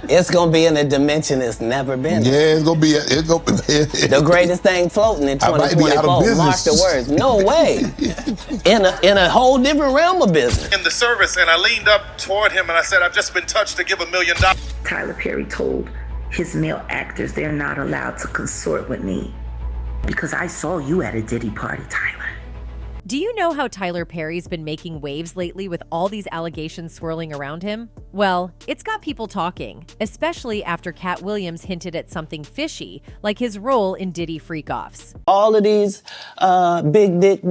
It's gonna be in a dimension it's never been. Yeah, it's gonna be. The greatest thing floating in I might be out 2024. of Mark business. the words. No way. In a whole different realm of business. In the service, and I leaned up toward him and I said, "I've just been touched to give $1 million." Tyler Perry told his male actors they're not allowed to consort with me because I saw you at a Diddy party, Tyler. Do you know how Tyler Perry's been making waves lately with all these allegations swirling around him? Well, it's got people talking, especially after Katt Williams hinted at something fishy, like his role in Diddy Freak-Offs. All of these big dick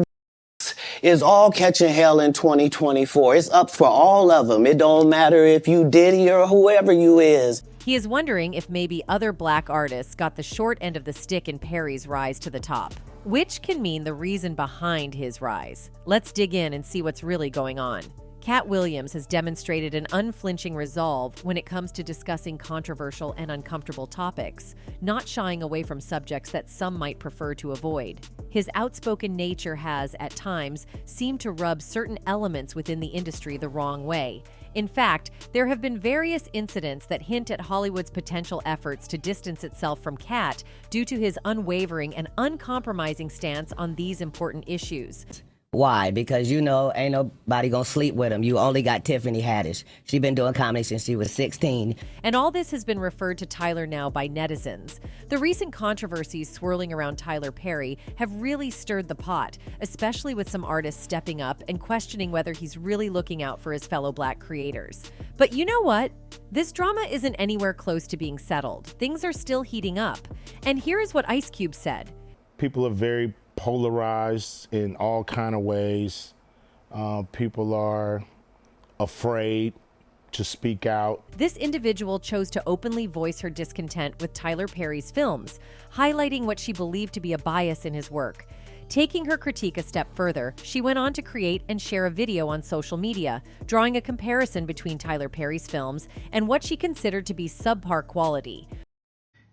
is all catching hell in 2024. It's up for all of them. It don't matter if you Diddy or whoever you is. He is wondering if maybe other black artists got the short end of the stick in Perry's rise to the top, which can mean the reason behind his rise. Let's dig in and see what's really going on. Katt Williams has demonstrated an unflinching resolve when it comes to discussing controversial and uncomfortable topics, not shying away from subjects that some might prefer to avoid. His outspoken nature has, at times, seemed to rub certain elements within the industry the wrong way. In fact, there have been various incidents that hint at Hollywood's potential efforts to distance itself from Katt due to his unwavering and uncompromising stance on these important issues. Why? Because, you know, ain't nobody gonna sleep with him. You only got Tiffany Haddish. She been doing comedy since she was 16. And all this has been referred to Tyler now by netizens. The recent controversies swirling around Tyler Perry have really stirred the pot, especially with some artists stepping up and questioning whether he's really looking out for his fellow black creators. But you know what? This drama isn't anywhere close to being settled. Things are still heating up. And here is what Ice Cube said. People are very polarized in all kind of ways. People are afraid to speak out. This individual chose to openly voice her discontent with Tyler Perry's films, highlighting what she believed to be a bias in his work. Taking her critique a step further, she went on to create and share a video on social media, drawing a comparison between Tyler Perry's films and what she considered to be subpar quality.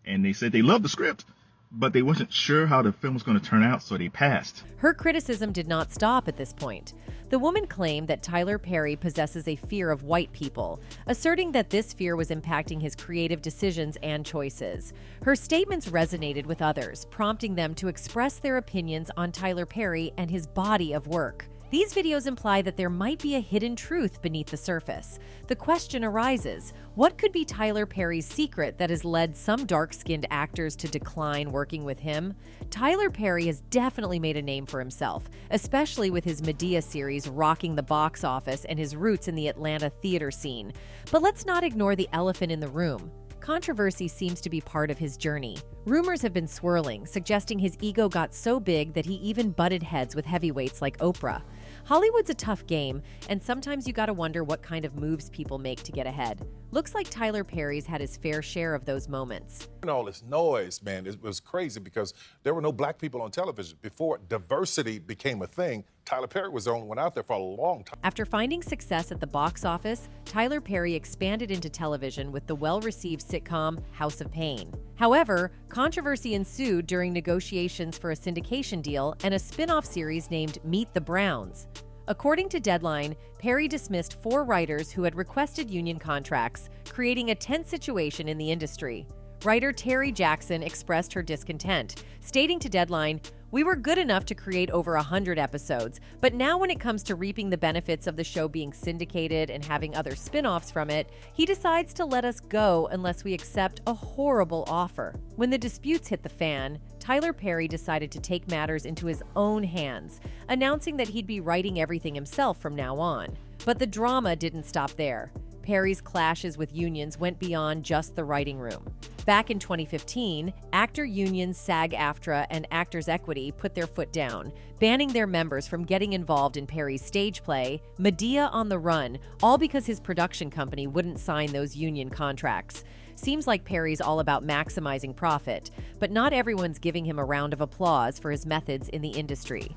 And they said they loved the script, but they wasn't sure how the film was going to turn out, so they passed. Her criticism did not stop at this point. The woman claimed that Tyler Perry possesses a fear of white people, asserting that this fear was impacting his creative decisions and choices. Her statements resonated with others, prompting them to express their opinions on Tyler Perry and his body of work. These videos imply that there might be a hidden truth beneath the surface. The question arises, what could be Tyler Perry's secret that has led some dark-skinned actors to decline working with him? Tyler Perry has definitely made a name for himself, especially with his Medea series rocking the box office and his roots in the Atlanta theater scene. But let's not ignore the elephant in the room. Controversy seems to be part of his journey. Rumors have been swirling, suggesting his ego got so big that he even butted heads with heavyweights like Oprah. Hollywood's a tough game, and sometimes you gotta wonder what kind of moves people make to get ahead. Looks like Tyler Perry's had his fair share of those moments. And all this noise, man, it was crazy because there were no black people on television. Before diversity became a thing, Tyler Perry was the only one out there for a long time. After finding success at the box office, Tyler Perry expanded into television with the well-received sitcom House of Pain. However, controversy ensued during negotiations for a syndication deal and a spin-off series named Meet the Browns. According to Deadline, Perry dismissed 4 writers who had requested union contracts, creating a tense situation in the industry. Writer Terry Jackson expressed her discontent, stating to Deadline, "We were good enough to create over 100 episodes, but now when it comes to reaping the benefits of the show being syndicated and having other spin-offs from it, he decides to let us go unless we accept a horrible offer." When the disputes hit the fan, Tyler Perry decided to take matters into his own hands, announcing that he'd be writing everything himself from now on. But the drama didn't stop there. Perry's clashes with unions went beyond just the writing room. Back in 2015, actor unions SAG-AFTRA and Actors Equity put their foot down, banning their members from getting involved in Perry's stage play, Medea on the Run, all because his production company wouldn't sign those union contracts. Seems like Perry's all about maximizing profit, but not everyone's giving him a round of applause for his methods in the industry.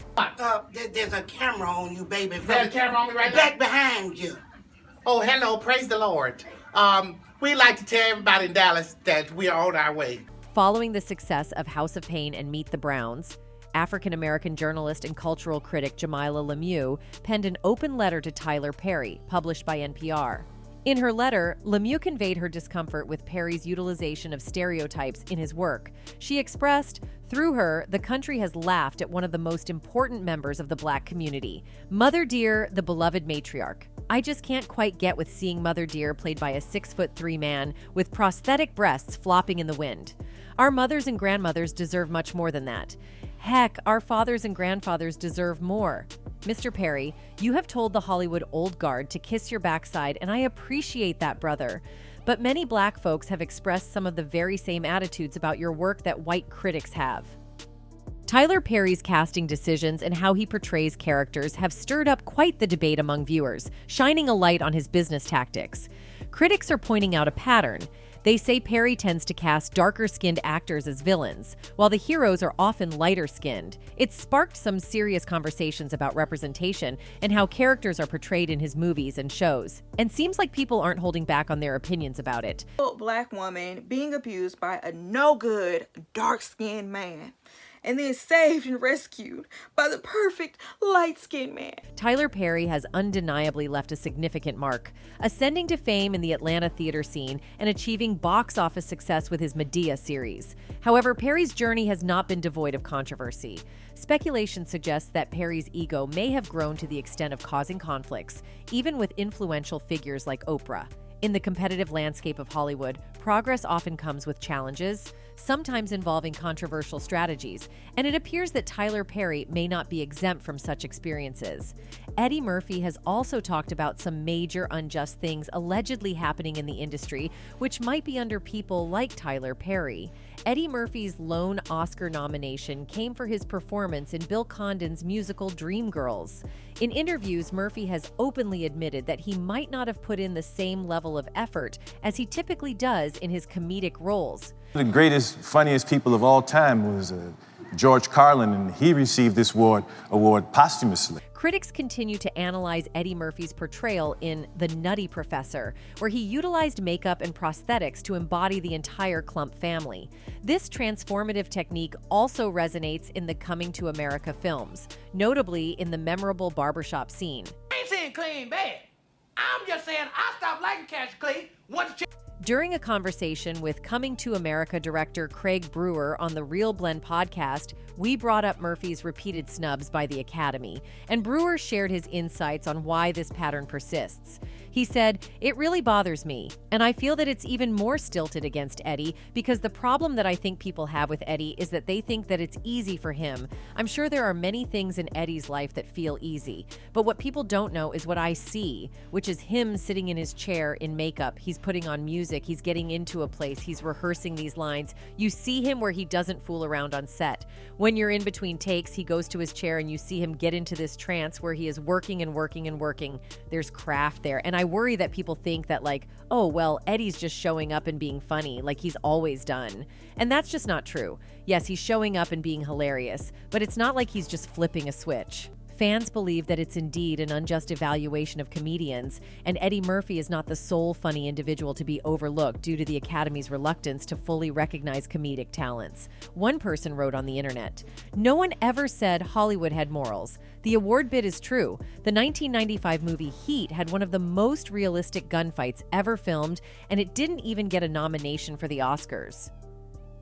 There's a camera on you, baby. There's a camera on me right back behind you. Oh, hello, praise the Lord. We'd like to tell everybody in Dallas that we are on our way. Following the success of House of Pain and Meet the Browns, African-American journalist and cultural critic Jamila Lemieux penned an open letter to Tyler Perry, published by NPR. In her letter, Lemieux conveyed her discomfort with Perry's utilization of stereotypes in his work. She expressed, "Through her, the country has laughed at one of the most important members of the Black community, Mother Dear, the beloved matriarch. I just can't quite get with seeing Mother Dear played by a 6'3" man with prosthetic breasts flopping in the wind. Our mothers and grandmothers deserve much more than that. Heck, our fathers and grandfathers deserve more. Mr. Perry, you have told the Hollywood old guard to kiss your backside, and I appreciate that, brother. But many Black folks have expressed some of the very same attitudes about your work that white critics have." Tyler Perry's casting decisions and how he portrays characters have stirred up quite the debate among viewers, shining a light on his business tactics. Critics are pointing out a pattern. They say Perry tends to cast darker-skinned actors as villains, while the heroes are often lighter-skinned. It's sparked some serious conversations about representation and how characters are portrayed in his movies and shows, and seems like people aren't holding back on their opinions about it. Black woman being abused by a no-good, dark-skinned man, and then saved and rescued by the perfect light-skinned man. Tyler Perry has undeniably left a significant mark, ascending to fame in the Atlanta theater scene and achieving box office success with his Medea series. However, Perry's journey has not been devoid of controversy. Speculation suggests that Perry's ego may have grown to the extent of causing conflicts, even with influential figures like Oprah. In the competitive landscape of Hollywood, progress often comes with challenges, sometimes involving controversial strategies, and it appears that Tyler Perry may not be exempt from such experiences. Eddie Murphy has also talked about some major unjust things allegedly happening in the industry, which might be under people like Tyler Perry. Eddie Murphy's lone Oscar nomination came for his performance in Bill Condon's musical Dreamgirls. In interviews, Murphy has openly admitted that he might not have put in the same level of effort as he typically does in his comedic roles. The greatest, funniest people of all time was George Carlin, and he received this award posthumously. Critics continue to analyze Eddie Murphy's portrayal in The Nutty Professor, where he utilized makeup and prosthetics to embody the entire Klump family. This transformative technique also resonates in the Coming to America films, notably in the memorable barbershop scene. I ain't saying clean bad. I'm just saying I stopped liking Cash Clay once the During a conversation with Coming to America director Craig Brewer on the Real Blend podcast, we brought up Murphy's repeated snubs by the Academy, and Brewer shared his insights on why this pattern persists. He said, "It really bothers me, and I feel that it's even more stilted against Eddie because the problem that I think people have with Eddie is that they think that it's easy for him. I'm sure there are many things in Eddie's life that feel easy, but what people don't know is what I see, which is him sitting in his chair in makeup. He's putting on music, he's getting into a place, he's rehearsing these lines. You see him where he doesn't fool around on set. When you're in between takes, he goes to his chair and you see him get into this trance where he is working and working and working. There's craft there, and I worry that people think that like, oh, well, Eddie's just showing up and being funny like he's always done. And that's just not true. Yes, he's showing up and being hilarious, but it's not like he's just flipping a switch. Fans believe that it's indeed an unjust evaluation of comedians, and Eddie Murphy is not the sole funny individual to be overlooked due to the Academy's reluctance to fully recognize comedic talents. One person wrote on the internet, "No one ever said Hollywood had morals. The award bid is true. The 1995 movie Heat had one of the most realistic gunfights ever filmed, and it didn't even get a nomination for the Oscars."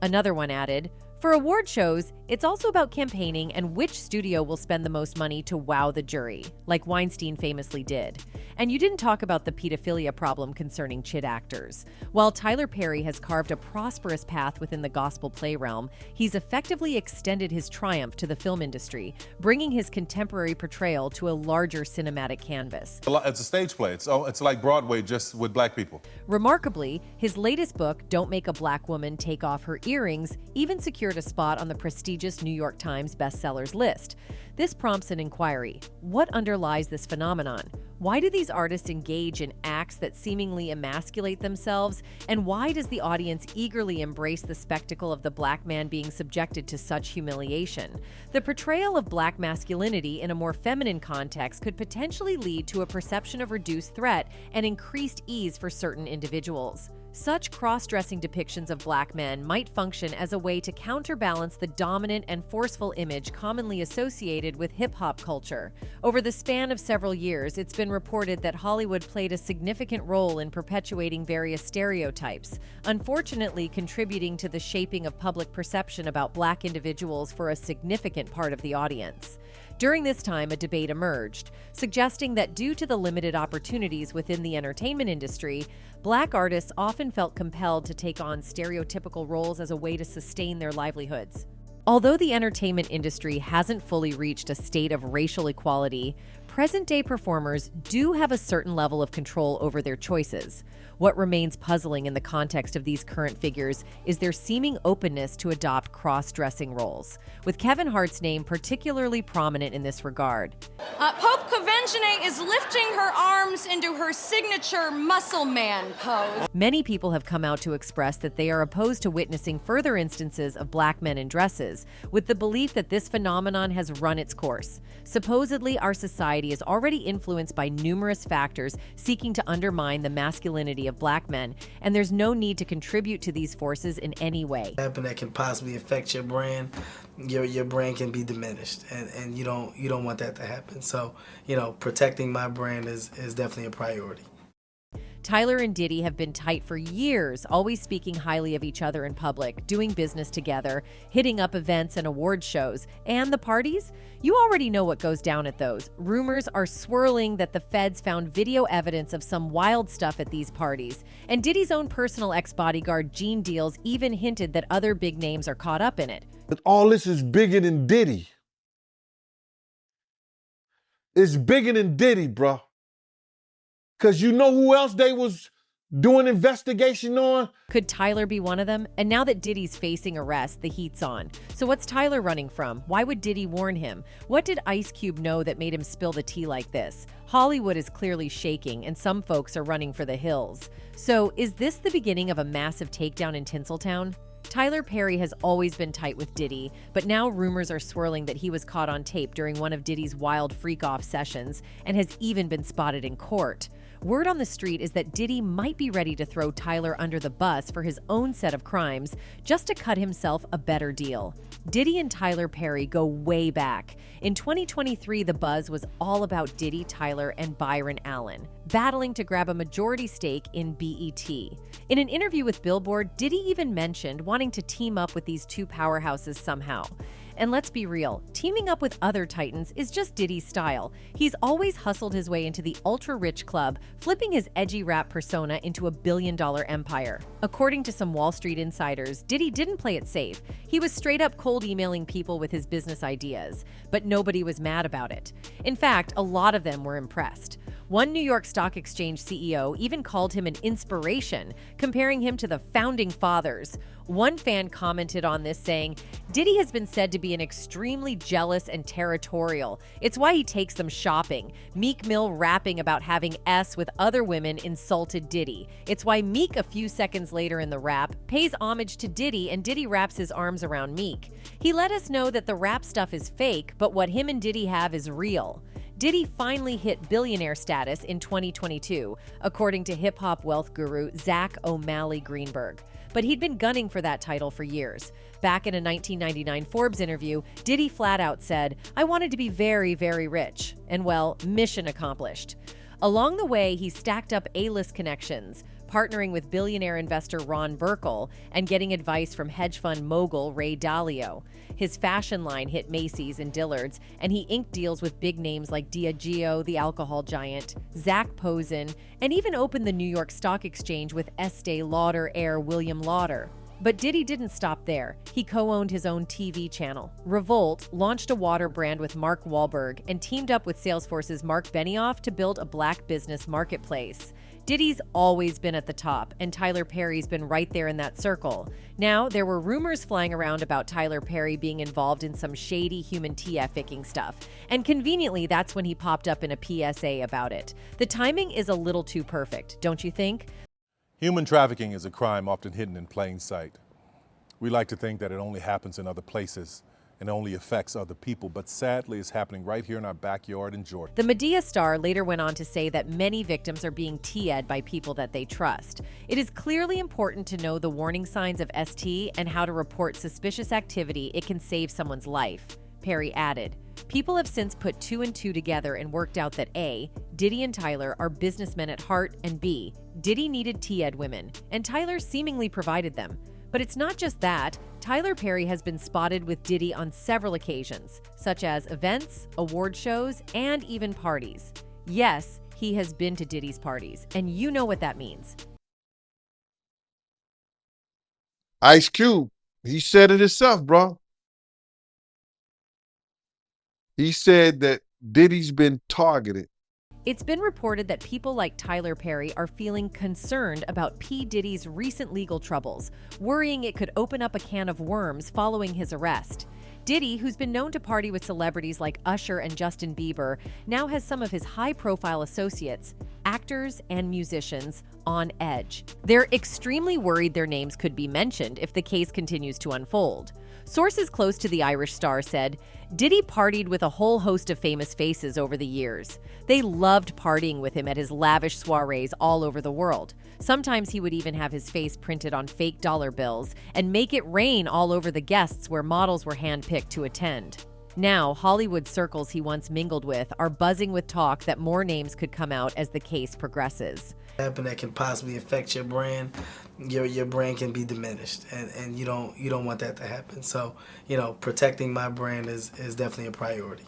Another one added, "For award shows, it's also about campaigning and which studio will spend the most money to wow the jury, like Weinstein famously did. And you didn't talk about the pedophilia problem concerning chid actors. While Tyler Perry has carved a prosperous path within the gospel play realm, he's effectively extended his triumph to the film industry, bringing his contemporary portrayal to a larger cinematic canvas. It's a stage play. It's like Broadway, just with black people." Remarkably, his latest book, Don't Make a Black Woman Take Off Her Earrings, even secured a spot on the prestigious New York Times bestsellers list. This prompts an inquiry. What underlies this phenomenon? Why do these artists engage in acts that seemingly emasculate themselves? And why does the audience eagerly embrace the spectacle of the black man being subjected to such humiliation? The portrayal of black masculinity in a more feminine context could potentially lead to a perception of reduced threat and increased ease for certain individuals. Such cross-dressing depictions of black men might function as a way to counterbalance the dominant and forceful image commonly associated with hip-hop culture. Over the span of several years, it's been reported that Hollywood played a significant role in perpetuating various stereotypes, unfortunately contributing to the shaping of public perception about black individuals for a significant part of the audience. During this time, a debate emerged, suggesting that due to the limited opportunities within the entertainment industry, black artists often felt compelled to take on stereotypical roles as a way to sustain their livelihoods. Although the entertainment industry hasn't fully reached a state of racial equality, present-day performers do have a certain level of control over their choices. What remains puzzling in the context of these current figures is their seeming openness to adopt cross-dressing roles, with Kevin Hart's name particularly prominent in this regard. Pope Conventionate is lifting her arms into her signature muscle man pose. Many people have come out to express that they are opposed to witnessing further instances of black men in dresses, with the belief that this phenomenon has run its course. Supposedly, our society is already influenced by numerous factors seeking to undermine the masculinity of black men, and there's no need to contribute to these forces in any way. That can possibly affect your brand. Your brand can be diminished, and you don't want that to happen. So, protecting my brand is definitely a priority. Tyler and Diddy have been tight for years, always speaking highly of each other in public, doing business together, hitting up events and award shows. And the parties? You already know what goes down at those. Rumors are swirling that the feds found video evidence of some wild stuff at these parties. And Diddy's own personal ex-bodyguard, Gene Deals, even hinted that other big names are caught up in it. But all this is bigger than Diddy. It's bigger than Diddy, bro. Because you know who else they was doing investigation on? Could Tyler be one of them? And now that Diddy's facing arrest, the heat's on. So what's Tyler running from? Why would Diddy warn him? What did Ice Cube know that made him spill the tea like this? Hollywood is clearly shaking, and some folks are running for the hills. So is this the beginning of a massive takedown in Tinseltown? Tyler Perry has always been tight with Diddy, but now rumors are swirling that he was caught on tape during one of Diddy's wild freak-off sessions and has even been spotted in court. Word on the street is that Diddy might be ready to throw Tyler under the bus for his own set of crimes just to cut himself a better deal. Diddy and Tyler Perry go way back. In 2023, the buzz was all about Diddy, Tyler, and Byron Allen, battling to grab a majority stake in BET. In an interview with Billboard, Diddy even mentioned wanting to team up with these two powerhouses somehow. And let's be real, teaming up with other titans is just Diddy's style. He's always hustled his way into the ultra-rich club, flipping his edgy rap persona into a billion-dollar empire. According to some Wall Street insiders, Diddy didn't play it safe. He was straight up cold emailing people with his business ideas, but nobody was mad about it. In fact, a lot of them were impressed. One New York Stock Exchange CEO even called him an inspiration, comparing him to the founding fathers. One fan commented on this saying, "Diddy has been said to be an extremely jealous and territorial. It's why he takes them shopping. Meek Mill rapping about having S with other women insulted Diddy. It's why Meek a few seconds later in the rap pays homage to Diddy and Diddy wraps his arms around Meek. He let us know that the rap stuff is fake, but what him and Diddy have is real." Diddy finally hit billionaire status in 2022, according to hip-hop wealth guru Zach O'Malley Greenberg. But he'd been gunning for that title for years. Back in a 1999 Forbes interview, Diddy flat out said, "I wanted to be very, very rich." And well, mission accomplished. Along the way, he stacked up A-list connections, partnering with billionaire investor Ron Burkle and getting advice from hedge fund mogul Ray Dalio. His fashion line hit Macy's and Dillard's, and he inked deals with big names like Diageo, the alcohol giant, Zach Posen, and even opened the New York Stock Exchange with Estee Lauder heir William Lauder. But Diddy didn't stop there. He co-owned his own TV channel. Revolt launched a water brand with Mark Wahlberg and teamed up with Salesforce's Mark Benioff to build a black business marketplace. Diddy's always been at the top, and Tyler Perry's been right there in that circle. Now, there were rumors flying around about Tyler Perry being involved in some shady human trafficking stuff, and conveniently, that's when he popped up in a PSA about it. The timing is a little too perfect, don't you think? Human trafficking is a crime often hidden in plain sight. We like to think that it only happens in other places and only affects other people. But sadly, it's happening right here in our backyard in Georgia. The Medea star later went on to say that many victims are being TED by people that they trust. It is clearly important to know the warning signs of ST and how to report suspicious activity. It can save someone's life. Perry added, people have since put 2 and 2 together and worked out that A, Diddy and Tyler are businessmen at heart, and B, Diddy needed TED women, and Tyler seemingly provided them. But it's not just that. Tyler Perry has been spotted with Diddy on several occasions, such as events, award shows, and even parties. Yes, he has been to Diddy's parties, and you know what that means. Ice Cube, he said it himself, bro. He said that Diddy's been targeted. It's been reported that people like Tyler Perry are feeling concerned about P. Diddy's recent legal troubles, worrying it could open up a can of worms following his arrest. Diddy, who's been known to party with celebrities like Usher and Justin Bieber, now has some of his high-profile associates, actors and musicians, on edge. They're extremely worried their names could be mentioned if the case continues to unfold. Sources close to the Irish star said, Diddy partied with a whole host of famous faces over the years. They loved partying with him at his lavish soirees all over the world. Sometimes he would even have his face printed on fake dollar bills and make it rain all over the guests where models were handpicked to attend. Now, Hollywood circles he once mingled with are buzzing with talk that more names could come out as the case progresses. That can possibly affect your brand. Your brand can be diminished, and you don't want that to happen. So, protecting my brand is definitely a priority.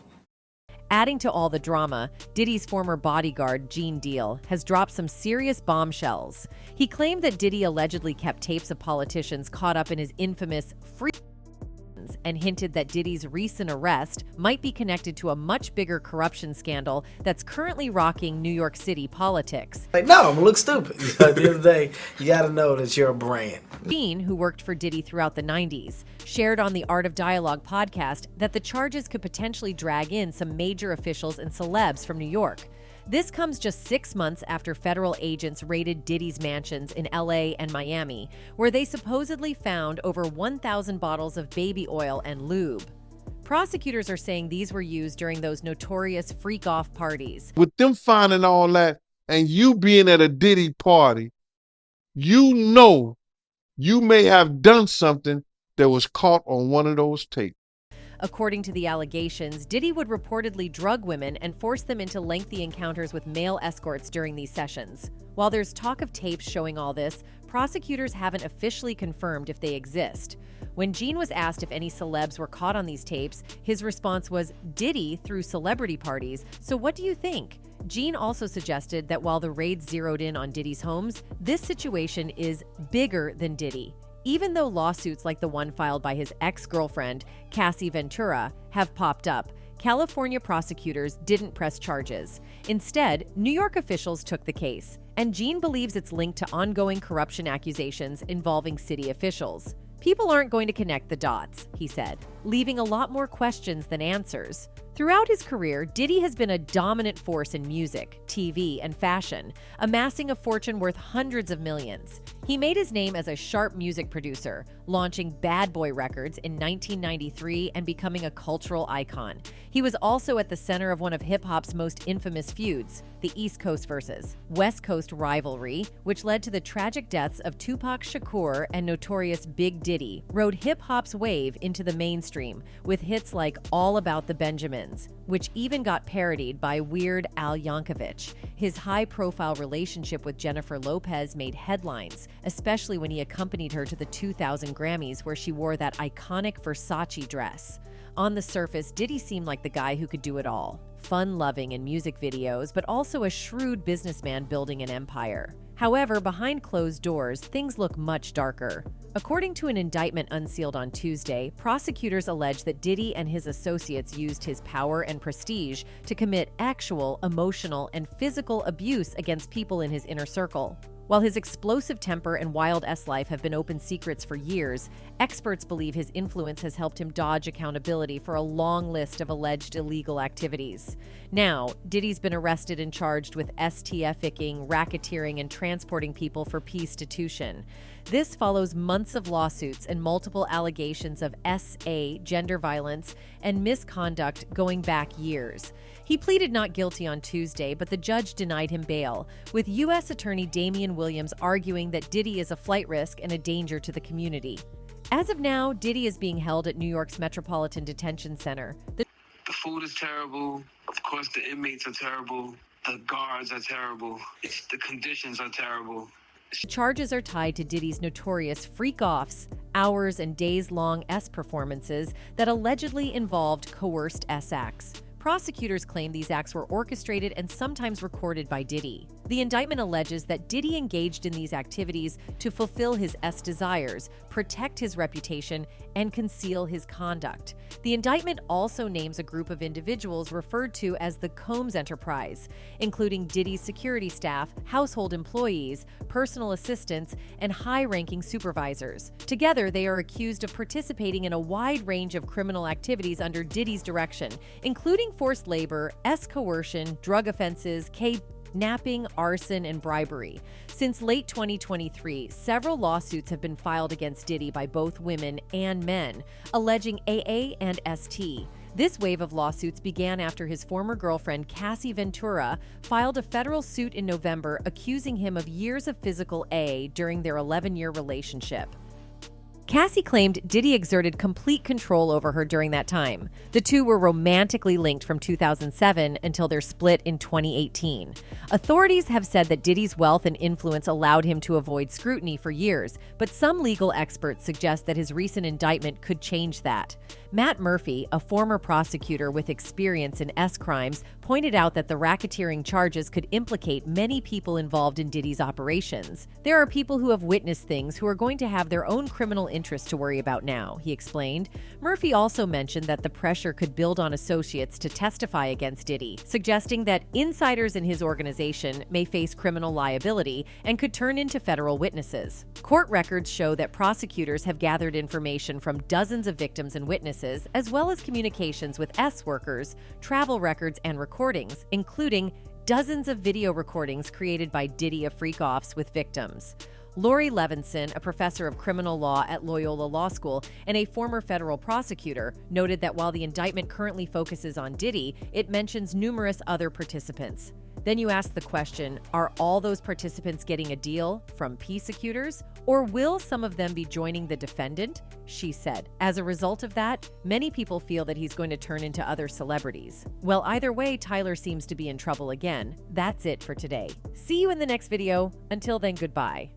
Adding to all the drama, Diddy's former bodyguard, Gene Deal, has dropped some serious bombshells. He claimed that Diddy allegedly kept tapes of politicians caught up in his infamous free and hinted that Diddy's recent arrest might be connected to a much bigger corruption scandal that's currently rocking New York City politics. No, I'm gonna look stupid. At the end of the day, you gotta know that you're a brand. Gene, who worked for Diddy throughout the 90s, shared on the Art of Dialogue podcast that the charges could potentially drag in some major officials and celebs from New York. This comes just 6 months after federal agents raided Diddy's mansions in LA and Miami, where they supposedly found over 1,000 bottles of baby oil and lube. Prosecutors are saying these were used during those notorious freak-off parties. With them finding all that and you being at a Diddy party, you know you may have done something that was caught on one of those tapes. According to the allegations, Diddy would reportedly drug women and force them into lengthy encounters with male escorts during these sessions. While there's talk of tapes showing all this, prosecutors haven't officially confirmed if they exist. When Gene was asked if any celebs were caught on these tapes, his response was, Diddy threw celebrity parties, so what do you think? Gene also suggested that while the raids zeroed in on Diddy's homes, this situation is bigger than Diddy. Even though lawsuits like the one filed by his ex-girlfriend, Cassie Ventura, have popped up, California prosecutors didn't press charges. Instead, New York officials took the case, and Gene believes it's linked to ongoing corruption accusations involving city officials. People aren't going to connect the dots, he said, leaving a lot more questions than answers. Throughout his career, Diddy has been a dominant force in music, TV, and fashion, amassing a fortune worth hundreds of millions. He made his name as a sharp music producer, launching Bad Boy Records in 1993 and becoming a cultural icon. He was also at the center of one of hip-hop's most infamous feuds, the East Coast versus West Coast rivalry, which led to the tragic deaths of Tupac Shakur and notorious Big Diddy, rode hip-hop's wave into the mainstream with hits like All About the Benjamins, which even got parodied by Weird Al Yankovic. His high-profile relationship with Jennifer Lopez made headlines, especially when he accompanied her to the 2000 Grammys where she wore that iconic Versace dress. On the surface, Diddy seemed like the guy who could do it all. Fun-loving in music videos, but also a shrewd businessman building an empire. However, behind closed doors, things look much darker. According to an indictment unsealed on Tuesday, prosecutors allege that Diddy and his associates used his power and prestige to commit actual emotional and physical abuse against people in his inner circle. While his explosive temper and wild life have been open secrets for years, experts believe his influence has helped him dodge accountability for a long list of alleged illegal activities. Now, Diddy's been arrested and charged with STF-icking, racketeering, and transporting people for prostitution. This follows months of lawsuits and multiple allegations of SA, gender violence, and misconduct going back years. He pleaded not guilty on Tuesday, but the judge denied him bail, with U.S. Attorney Damian Williams arguing that Diddy is a flight risk and a danger to the community. As of now, Diddy is being held at New York's Metropolitan Detention Center. The food is terrible. Of course, the inmates are terrible. The guards are terrible. The conditions are terrible. Charges are tied to Diddy's notorious freak-offs, hours and days-long S performances that allegedly involved coerced S acts. Prosecutors claim these acts were orchestrated and sometimes recorded by Diddy. The indictment alleges that Diddy engaged in these activities to fulfill his S desires, protect his reputation, and conceal his conduct. The indictment also names a group of individuals referred to as the Combs Enterprise, including Diddy's security staff, household employees, personal assistants, and high-ranking supervisors. Together, they are accused of participating in a wide range of criminal activities under Diddy's direction, including forced labor, S coercion, drug offenses, kidnapping, arson, and bribery. Since late 2023, several lawsuits have been filed against Diddy by both women and men, alleging AA and ST. This wave of lawsuits began after his former girlfriend, Cassie Ventura, filed a federal suit in November accusing him of years of physical A during their 11-year relationship. Cassie claimed Diddy exerted complete control over her during that time. The two were romantically linked from 2007 until their split in 2018. Authorities have said that Diddy's wealth and influence allowed him to avoid scrutiny for years, but some legal experts suggest that his recent indictment could change that. Matt Murphy, a former prosecutor with experience in S crimes, pointed out that the racketeering charges could implicate many people involved in Diddy's operations. There are people who have witnessed things who are going to have their own criminal interests to worry about now, he explained. Murphy also mentioned that the pressure could build on associates to testify against Diddy, suggesting that insiders in his organization may face criminal liability and could turn into federal witnesses. Court records show that prosecutors have gathered information from dozens of victims and witnesses, as well as communications with S workers, travel records, and recordings, including dozens of video recordings created by Diddy of freak-offs with victims. Lori Levinson, a professor of criminal law at Loyola Law School and a former federal prosecutor, noted that while the indictment currently focuses on Diddy, it mentions numerous other participants. Then you ask the question, are all those participants getting a deal from prosecutors? Or will some of them be joining the defendant? She said. As a result of that, many people feel that he's going to turn into other celebrities. Well, either way, Tyler seems to be in trouble again. That's it for today. See you in the next video. Until then, goodbye.